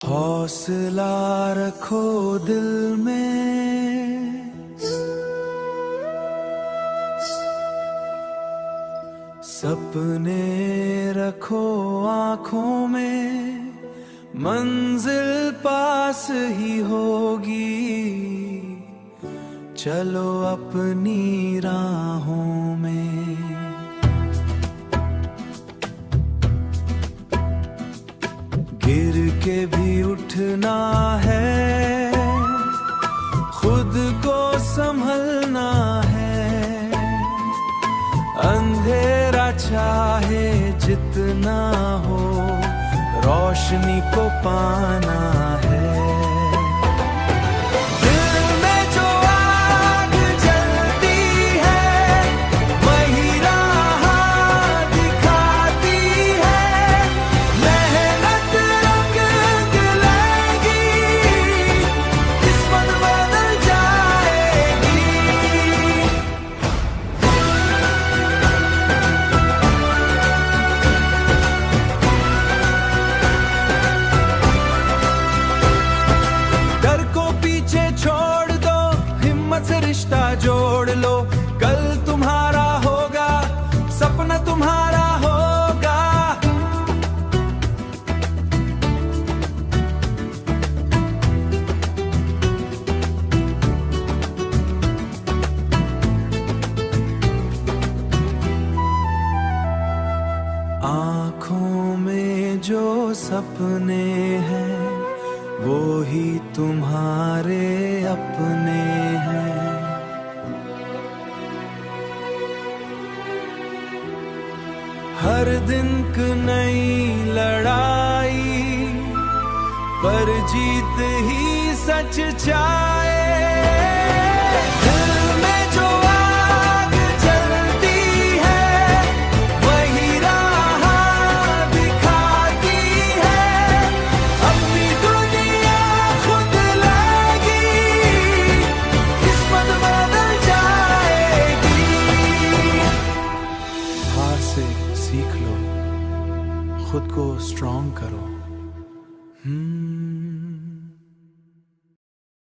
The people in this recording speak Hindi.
हौसला रखो दिल में, सपने रखो आँखों में, मंजिल पास ही होगी, चलो अपनी राहों में। गिर के भी उठना है, खुद को संभलना है, अंधेरा चाहे जितना हो, रोशनी को पाना है। छोड़ दो, हिम्मत से रिश्ता जोड़ लो, कल तुम्हारा होगा, सपना तुम्हारा होगा। आँखों में जो सपने हैं, वो ही तुम्हारे अपने हैं। हर दिन की नई लड़ाई, पर जीत ही सच चाहे। सीख लो, खुद को स्ट्रॉन्ग करो।